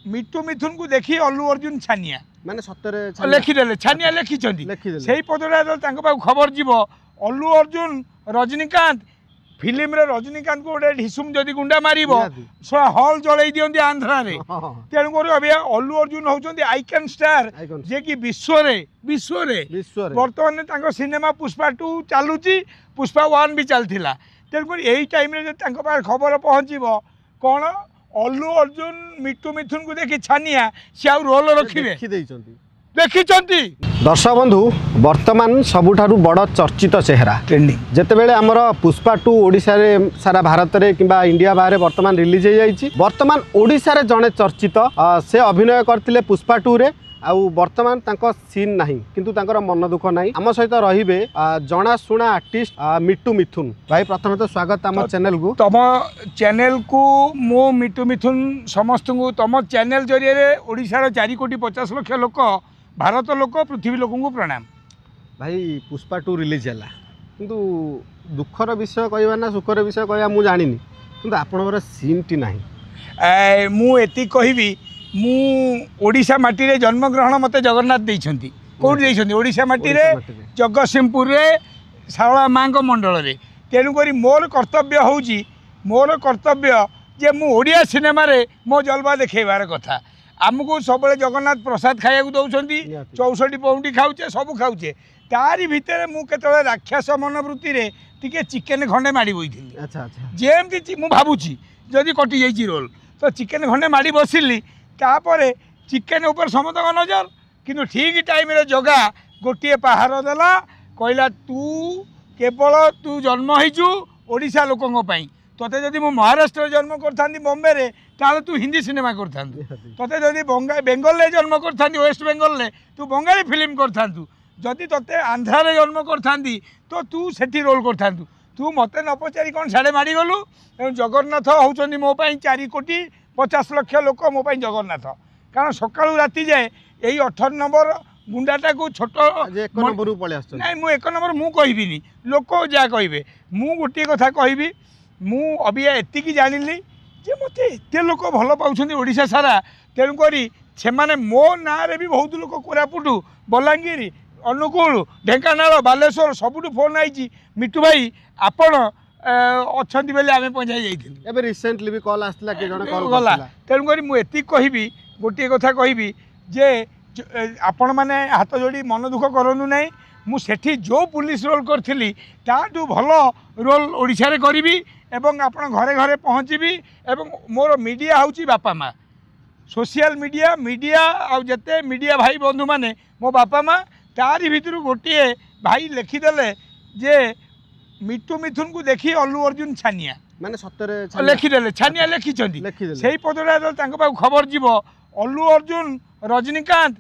मिट्टू मिथुन को देखी अल्लू अर्जुन छानिया माने सतरे लिखिदेले छानिया लिखिछंती सेही पदरा खबर जीव अल्लू अर्जुन रजनीकांत फिल्म रे रजनीकांत को गोटे ढिसुम जदि गुंडा मारिबो सो हॉल जळै दियंती आंध्रा रे तेणु कर अबे अल्लू अर्जुन होचंती आइकन स्टार जे कि विश्व रे वर्तमान तांको सिनेमा पुष्पा 2 चालुची पुष्पा 1 भी चलथिला तेणु कर एही टाइम रे तांको पास खबर पहुंचीबो कोन अल्लू अर्जुन मिट्टू मिथुन को देखि छानिया से आउ रोल रखिबे देखी दर्शक बंधु वर्तमान सबुठारु बड़ चर्चित चेहरा ट्रेंडिंग जेतेबेले हमर पुष्पा 2 ओडिशा रे सारा भारत रे किंबा इंडिया बाहर वर्तमान रिलीज हो जाइछि वर्तमान ओडिशा रे जने चर्चित से अभिनय करथिले पुष्पा 2 रे आउ वर्तमान तांको सीन नाही किंतु तांकर मन दुख नाही आम सहित रहिबे जणा सुना आर्टिस्ट मिट्टू मिथुन भाई प्रथम तो स्वागत आम चैनल को तम चैनल को मो मिट्टू मिथुन समस्त को तम चैनल जरिए रे ओडिशा रो 4 कोटी 50 लाख लोक भारत लोक पृथ्वी लोक को प्रणाम भाई पुष्पा 2 रिलीज है किंतु दुखर विषय कहवा ना सुखर विषय कहवा मु जानिनी किंतु आपनकर सीन टी नाही मु एति कहबी मु ओडिशा माटी रे जन्म ग्रहण मते जगन्नाथ देइछंती कोड देइछंती ओडिशा माटी रे जगतसिंहपुर रे सावळा मांग मंडल रे तेनु करी मोर कर्तव्य जे मु ओडिया सिनेमा रे मो जलवा देखैबार कथा आमको सब जगन्नाथ प्रसाद खाया दौरान 64 पौंडी खाऊचे सब खाऊचे तारी भितर मुझे राक्षस मनोवृत्ति रे टिके चिकेन खंडे माड़ी बोई जेमती मु भावुची जदि कटि जाइए रोल तो चिकेन खंडे माड़ी बसिली तापर चिकेन ऊपर समस्त नजर किंतु ठीक टाइम रे जगह गोटे पहाड़ देला कहला तू केवल तू जन्म होइचु ओडिशा लोकंग पई तोते जदि मु महाराष्ट्र जन्म करथांती बॉम्बे रे ताले तू हिंदी सिनेमा करथांतु तोते जदि बेंगल रे जन्म करथांती वेस्ट बेंगल रे तू बंगाली फिल्म करथांतु जदि तोते आंध्रा रे जन्म करथांती तो तू सेठी रोल करथांतु तू मते न पचारी कोन साडे माडी गलु जगन्नाथ होउचंदी मो पई 4 कोटी 50 लाख लोक मो पई जगन्नाथ कारण सकाळू राती जाए एई 18 नंबर गुंडाटा को छोट एक नंबर पळे आछन नाही मु एक नंबर मु कहिबिनी लोक जा कहिबे मु गोटे कथा कहिबी मु अभी एतिकी जानिली जे मते एते लोक भल पाउछंदी ओडिशा सारा तेणुक से मो ना रे भी बहुत लोक कोरापुट बलांगीर अनुगुल ढेंकानाल बालेश्वर सबुठ फोन आई मिट्टू भाई आपण अच्छा बेले आम पहुँचाई जाइए रिसेंटली भी कॉल आसला गला तेणुक मुझे कहबी गोटे कथा कहबी जे आपण मैंने हाथ जोड़ी मन दुख करूँ ना मुझे जो पुलिस रोल करी ताठू भल रोल ओडिशा रे करी एवं आपण घरे घरे पहुँचबी एवं मोर मीडिया हूँ बापा माँ सोशल मीडिया मीडिया आउ जते मीडिया भाई बंधु माने मो बापा माँ तारी भितर गोटे भाई लिखिदेले जे मिट्टू मिथुन को देखी अल्लू अर्जुन छानिया माने सतरे लिखिदेले छानिया लिखिछंती सेही पदरा खबर जीव अल्लू अर्जुन रजनीकांत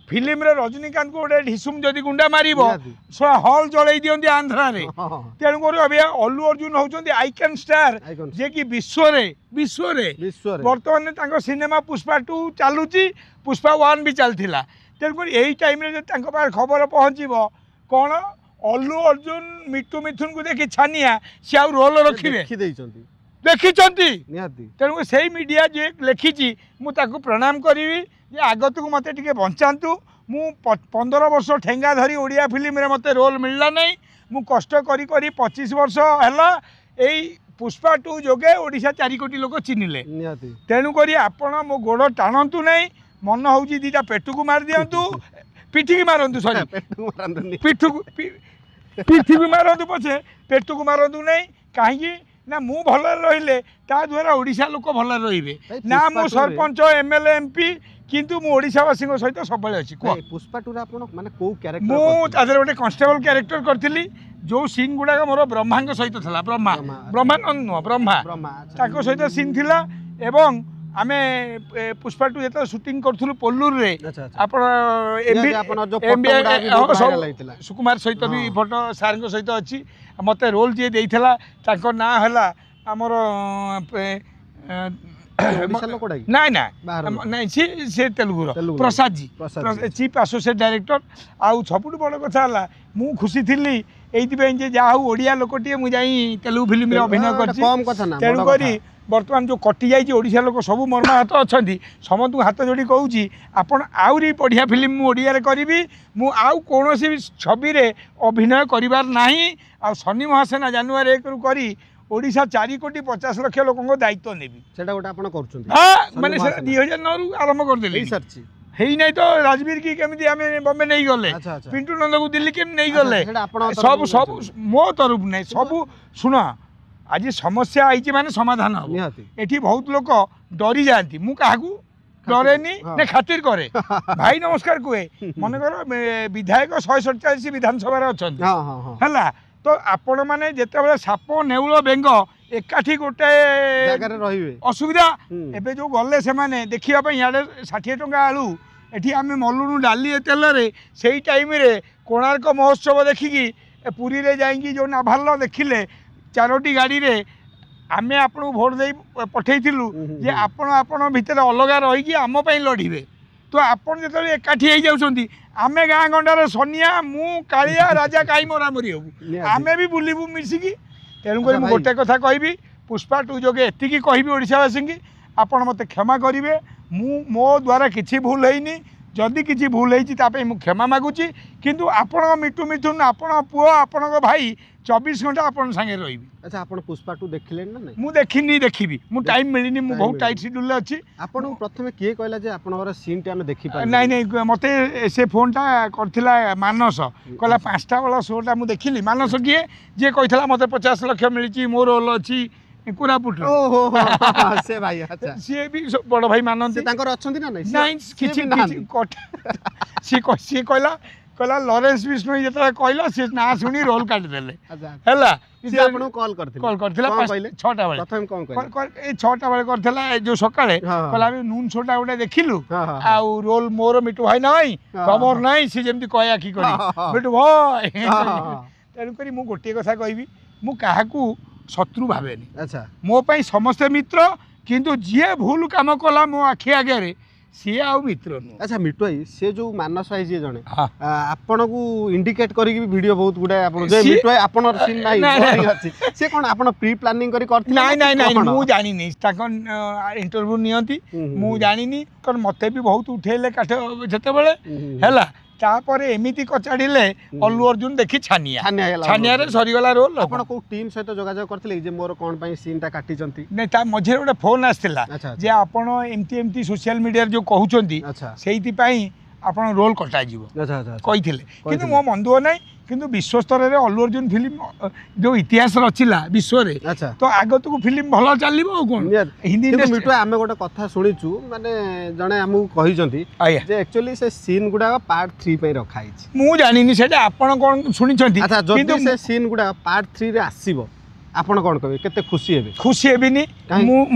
फिल्म रे रजनीकांत को गोटे ढिसुम जदि गुंडा मारिबो सो हॉल जळै दियंती आंध्रा रे तेणु कर अबे अल्लू अर्जुन होचंती आइकन स्टार जे कि विश्व रे वर्तमान तांको सिनेमा पुष्पा 2 चालुची पुष्पा 1 भी चलथिला तेणु कर एही टाइम रे तांको पास खबर पहुंचीबो कोन अल्लू अर्जुन मिट्टू मिथुन को देखि छानिया से आउ रोल रखिबे देखिछंती तेणु से मीडिया जे लिखिची मु ताकू प्रणाम करी आगत को मत टे बचातु मु 15 वर्ष ठेंगा धरी ओडिया फिल्म रे मते रोल मिलला नहीं मु कष्ट करी करी 25 वर्ष हैला एई पुष्पा 2 जोगे ओडिशा 4 कोटी लोक चिन्हिले तेणु करी आपण मो गोड़ टाणतु नहीं मन होउची दीटा पेटू को मार दियंतु पिठी की मारंतु सॉरी पिठू को मारंतु पछे पेटू को मारंतु नहीं कहीं ना मु भल रहिले ता द्वारा ओडिशा लोक भल रहिबे ना मु सरपंच एमएलए एमपी किंतु मु ओडिशावासी सहित सब अच्छी पुष्पा 2 आपण माने को कैरेक्टर मु तादर गोटे कांस्टेबल कैरेक्टर करथिली जो सीन गुडा मोर ब्रह्मा सहित था ब्रह्मानंद नुह ब्रह्मा ताको सहित सीन थिला एवं आमे पुष्पा 2 जेत शूटिंग करथुलु पोल्लूर रे आपण सुकुमार सहित भी फोटो सार सहित अच्छी मते रोल जे देइथला ताको ना हला हमर ना ना ना से तेलुगुर Prasad ji chief associate director आउ सबुठ बड़ कथा है मु खुशी थी ये जहाँ ओडिया लोकटे मुझे तेलुगु फिल्म अभिनय कर बर्तमान जो कटि जाइए ओडिशा लोक सब मर्माहत अच्छा समस्त हाथ जोड़ी कहूँ आपण आउरी बढ़िया फिल्म मुझे करी आउ कौन छवि अभिनय करार ना आ शनि महासेना जानुआरी 1 करी ओडिशा 4,50,00,000 लोक दायित्व नेबी सेटा गोटे आपण करछुंती हाँ माने 2009 रु आरंभ कर देले सरची हेई नहीं तो राजवीर की केमिति आमे बॉम्बे नहीं गले पिंटू नंद को दिल्ली केम नहीं गले सब सब मो तरफ नहीं सब सुन आज समस्या आई माने समाधान हम एठी बहुत लोक डरी जाती मु काहाकू डरेनी ने खातिर करे भाई नमस्कार कुए मन कर विधायक 147 विधानसभा अच्छा है तो आपण मैंने जिते साप नेउल बेंग एकाठी गोटे असुविधा एबे जो गले से माने देखिया इे 60 टंका आलू एठी आमे मलुनु डाली तेल से टाइम रे कोणार्क महोत्सव देखिकी पुरी रे जाइकी जो नाभाल देखिले 4टी गाड़ी रे आमे आपन भोट दे पठेइथिलु जे आपण आपण भितर अलगा रही आम पई लड़िबे तो आपण जेतले एकाठी हो जाउछंती आमे गाँ गंडार सोनिया मु कालिया राजा काई मरामरी हबु आमे भी बुलिबु मिसिकी तेणुक गोटे कथा कहबी पुष्पा 2 जोगे एतिकी कहबी ओडिशावासी की आपण मते क्षमा करिवे मु मो द्वारा किछि भूल हैनी जदि किछि भूल हैछि तापे मु क्षमा मागुची किंतु आपण मिठू मिठुन आपण पुओ आपण भाई 24 घंटा आपण संगे रहिबी अच्छा आपण पुष्पा 2 देखिले ना नहीं मु देखिनी देखिबी मु टाइम मिलिनी मु बहुत टाइट शेड्यूल अछि आपण प्रथमे किए कहला जे आपनकर सीन टे हम देखि पाइ नहीं नहीं मते से फोन टा करथिला मानस कहला 5टा वाला शोटा मु देखिली मानस किए जे कहथिला मते 50 लाख मिलिची मोर रोल अछि कोरापुट ओहो से भाई अच्छा सी भी बड़ भाई मानन से तांकर अछंती ना नहीं नहीं किछि सी कहला लॉरेंस बिश्नोई जेतला कहला से ना सुनी रोल काट देले हैला से आपन कॉल करथिला 6टा बेले प्रथम कोन कहले ए 6टा बेले करथिला जो सकाळे कहला नून छोटा उडा देखिलु आ रोल मोर मिटू भाई नाही खबर नाही से जेमति कहया की करी मिटू भाई तेनु करी मु गोटे कथा कहबी मु काहाकू शत्रु भावेनी अच्छा मो पाई समस्त मित्र किंतु जे भूल काम कला मो आखि आगे सी आ मित्र नु अच्छा मिटू भाई से जो मानस भाई जे जने आपण को इंडिकेट करी वीडियो बहुत गुडा आपण जे मिटू भाई आपण सीन नाही अछि से कोन आपण प्री प्लानिंग करी करथि नहीं नहीं मु जानि नै ताकन इंटरव्यू नियंती मु जानि नी कोन मते भी बहुत उठेले काठ जते बेले हैला तापर एमिति कचाड़िले अल्लू अर्जुन देखी छानिया रे सरीगला रोल आपण को टीम सहित जोगाजोग करथिले जे मोर कोन पई सीन ता काटी जंती नै ता मझे गोटे फोन आस्थिला जे आपण एमती सोशल मीडिया जो कहउचंती सेहिति पई आपण रोल कटा जीवो अच्छा अच्छा कहिथिले किंतु मो मन दुओ नै किंतु विश्व स्तर रे अल्लू अर्जुन फिल्म जो इतिहास रचिला विश्व रे तो आगत को फिल्म भलो चलिबो कोन हिंदी इंडस्ट्री मिटू आमे गोटे कथा सुनिचु माने जने हमहु कहि जंती जे एक्चुअली से सीन गुडा पार्ट 3 पे रखाई छी मु जानि नि सेटा आपण कोन सुनि छंती अच्छा जदि से सीन गुडा पार्ट 3 रे आसीबो आपण कोन कहबे केते खुशी हेबिनी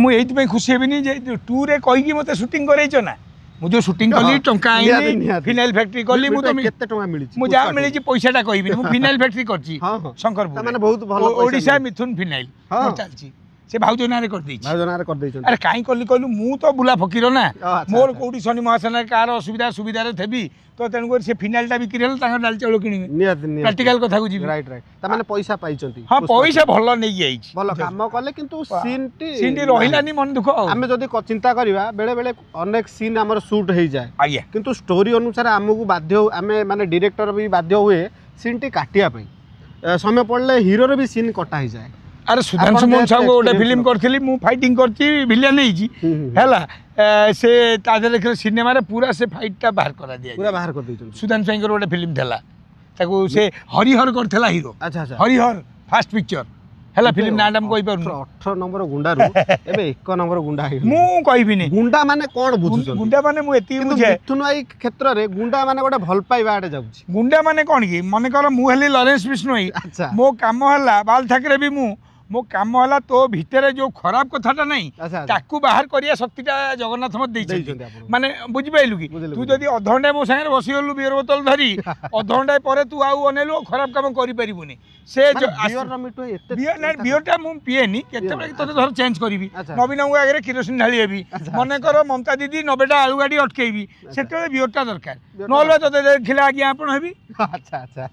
मु एइत पे खुशी हेबिनी जे 2 रे कहि कि मते शूटिंग करैछो ना मु जो शूटिंग कली टंका आइनी फिनाइल फैक्ट्री कली मु तो केते टंका मिली मु जा मिली छी पैसाटा कहबी मु फिनाइल फैक्ट्री करची शंकरपुर माने बहुत भलो ओडिशा मिथुन फिनाइल चलची से भाउजनारे कर दैछि अरे काई कली कहलु मु तो बुला फकीर ना मोर कोडी शनि महासेना कार असुविधा सुविधा रे थेबी तो तेन कर से फिनाइलटा बिक्री हल तांगा डाल चाउल किनिबे प्रैक्टिकल कथा को जीबी राइट ता माने पैसा पाइचंती हां पैसा भलो नै आइछि भलो काम करले किंतु सीन रहिलानी मन दुख आमे जदी चिंता करबा बेले बेले अनेक सीन हमर शूट हे जाय आज्ञा किंतु स्टोरी अनुसार हमकु बाध्य आमे माने डायरेक्टर भी बाध्य हुए सीन टी काटिया पई समय पड़ले हीरो रे भी सीन कटा ही जाय अरे सुधांशु मोहन साहू गोटे फिल्म करथिली मु फाइटिंग करची विलेन नै जी हैला से ताजे देखले सिनेमा रे पूरा से फाइटटा बाहर करा दिया पूरा बाहर कर दैछन सुधांशु साहू गोटे फिल्म थेला ताको से हरिहर करथला हीरो अच्छा अच्छा हरिहर फास्ट पिक्चर हैला फिल्म नाम कहि पारु 18 नंबर गुंडा रो एबे 1 नंबर गुंडा हे मु कहिबि नै गुंडा माने कोन बुझुछ गुंडा माने मु एती बुझे मिथुन भाई क्षेत्र रे गुंडा माने गोटे भल पाइबा आडे जाउछ गुंडा माने कोन की माने कर मु हेली लॉरेंस बिश्नोई मो काम हला बाल ठाकरे भी मु मो काम हला तो भितर जो खराब कथाटा नहीं ताकू बाहर करिया शक्तिटा जगन्नाथ मत देइछ माने बुझि पाइलु की तू जदी अधघंटा मो संगे बसी गलु बियर बोतल धरी अधघंटा परे तू आउ अनेलु खराब काम करि परिबुनी से जो बियर न मिटो एते बियर ना बियरटा मु पिएनी केते तते धर चेंज करबी नवीन को आगे किरोसिन ढाली हेबी मने कर ममता दीदी 90टा आलू गाडी अटकेबी सेते बियरटा दरकार नहले तते देखिला आगे आपण हेबी अच्छा अच्छा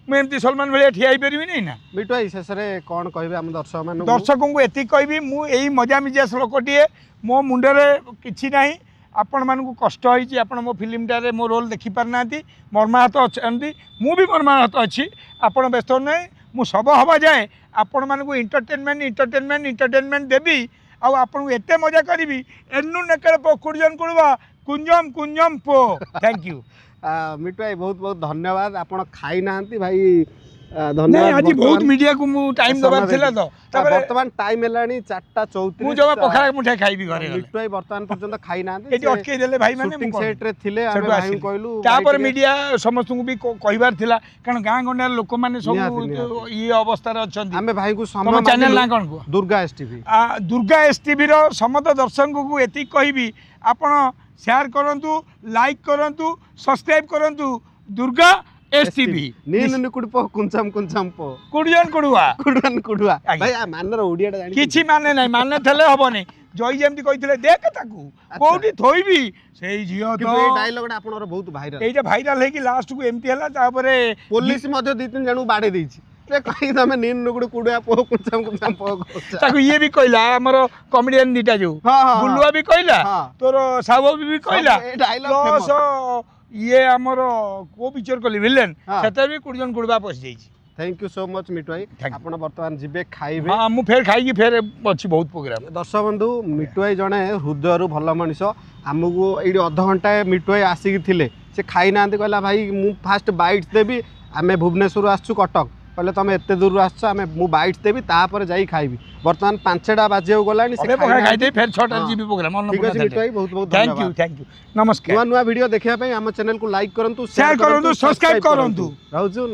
ମୁଁ ଏମିତି ସଲମାନ ଭଳିଆ ଠିଆ ହେଇପାରିବିନି ନା। ମିଟୁ ଭାଇ ଶେଷରେ କ'ଣ କହିବେ ଆମ ଦର୍ଶକମାନଙ୍କୁ? ଦର୍ଶକଙ୍କୁ ଏତିକି କହିବି, ମୁଁ ଏଇ ମଜାମିଜାସ ଲୋକଟିଏ, ମୋ ମୁଣ୍ଡରେ କିଛି ନାହିଁ। ଆପଣମାନଙ୍କୁ କଷ୍ଟ ହେଇଛି, ଆପଣ ମୋ ଫିଲ୍ମଟାରେ ମୋ ରୋଲ୍ ଦେଖିପାରିନାହାନ୍ତି, ମର୍ମାହତ ଅଛନ୍ତି, ମୁଁ ବି ମର୍ମାହତ ଅଛି। ଆପଣ ବ୍ୟସ୍ତ ନାହିଁ, ମୁଁ ଶବ ହେବା ଯାଏ ଆପଣମାନଙ୍କୁ ଇଣ୍ଟରଟେନମେଣ୍ଟ ଦେବି। ଆଉ ଆପଣଙ୍କୁ ଏତେ ମଜା କରିବି, ଏନୁ ନେକଳେ ପୋ କୁଡ଼ିଜନ କୁଡ଼ବା କୁଞ୍ଜମ ପୋ। Thank you. ମିଟୁ ଭାଇ ବହୁତ ବହୁତ ଧନ୍ୟବାଦ। ଆପଣ ଖାଇନାହାନ୍ତି ଭାଇ, ନାଇଁ ଧନ୍ୟବାଦ। ଆଜି ବହୁତ ମିଡ଼ିଆକୁ ମୁଁ ଟାଇମ୍ ଦେବାର ଥିଲା ତ, ତାପରେ ବର୍ତ୍ତମାନ ଟାଇମ୍ ହେଲାଣି 4:34। ମୁଁ ଜମା ପଖାଳ ମୁଠେ ଖାଇବି ଘରେ ଗଲେ। ମିଟୁ ଭାଇ ବର୍ତ୍ତମାନ ପର୍ଯ୍ୟନ୍ତ ଖାଇନାହାନ୍ତି, ଏଠି ଅଟକେଇ ଦେଲେ ଭାଇମାନେ, ସୁଟିଂ ମୁଁ ସେଟ୍ରେ ଥିଲେ, ଆମେ ସେଠୁ ଭାଇଙ୍କୁ ଆସିଲି। କହିଲୁ ତାପରେ ମିଡ଼ିଆ ସମସ୍ତଙ୍କୁ ବି କହିବାର ଥିଲା, କାରଣ ଗାଁ ଗଣ୍ଡାର ଲୋକମାନେ ସବୁ ନିହାତି। ଇଏ ଅବସ୍ଥାରେ ଅଛନ୍ତି। ଆମେ ଭାଇଙ୍କୁ ତମ ସମୟ ଚ୍ୟାନେଲ ମାଗିଲୁ। ନାଁ କ'ଣ କୁହ? ଦୁର୍ଗା ଏସଟିଭି। ଦୁର୍ଗା ଏସଟିଭିର ସମସ୍ତ ଦର୍ଶକଙ୍କୁ ଏତିକି କହିବି, ଆପଣ ସେୟାର କରନ୍ତୁ, ଲାଇକ୍ କରନ୍ତୁ, ସବସ୍କ୍ରାଇବ୍ କରନ୍ତୁ। ଦୁର୍ଗା ଏସଟିଭି। ನೀನು ನಿಕುಡಿ ಪೋ ಕುಂಚಂ ಪೋ କୁଡ଼ିଜନ କୁଡ଼ୁଆ କୁଡୁଆ ଭାଇ ମାନର ଓଡିଆଟା ଜାଣି କିଛି ମାନେ ନାହିଁ, ମାନେ ଥିଲେ ହବନି। ଜୟ ଯେମିତି କହିଥିଲେ, ଦେଖ ତାକୁ କୋଉଠି ଥୋଇବି, ସେଇ ଝିଅ ତ। କିନ୍ତୁ ଏଇ ଡାଇଲଗଟା ଆପଣଙ୍କର ବହୁତ ଭାଇରାଲ। ଏଇଟା ଭାଇରାଲ ହେଇକି ଲାଷ୍ଟକୁ ଏମିତି ହେଲା। ତାପରେ ପୋଲିସ ମଧ୍ୟ 2-3 ଜଣଙ୍କୁ ବାଡେଇ ଦେଇଛି, କାହିଁକି ତମେ ନିନ ନୁକୁଡୁ କୁଡୁଆ ପୋ କୁଞ୍ଚମ ପୋ ତାକୁ ଇଏ ବି କହିଲା, ଆମର କମେଡିଆନ ଦିଟା ଯୋଉ ବୁଲୁଆ ବି କହିଲା, ତୋର ସାହୁ ବି କହିଲା, ପ୍ଲସ ଇଏ ଆମର କୋଉ ପିକ୍ଚର କଲି ଭିଲେନ, ସେଥିରେ ବି କୁଡ଼ିଜନ କୁଡ଼ବା ପଶିଯାଇଛି। थैंक यू सो मच मिटू भाई। आपण वर्तमान जीवे खाइबे? हाँ मु फेर खाई फेर अच्छी बहुत प्रोग्राम। दर्शक बंधु मिटू भाई जड़े हृदय भल मनीष आमको ये अध घंटा मिटू भाई आसिक थे से खाई ना कहला भाई मु फास्ट बाइट्स देवी आम भुवनेश्वर आसु कटक कहले तुम एत दूर आस मु बाइट्स देवी तापर जाई खाइबी। वर्तमान 5टा बाजे गलानी से खाई दे फेर 6टा जीबी प्रोग्राम। ठीक है मिटू भाई बहुत बहुत थैंक यू नमस्कार। नुआ नुआ वीडियो देखिया आम चैनल को लाइक करंतु, शेयर करंतु, सब्सक्राइब करंतु। रहउछु।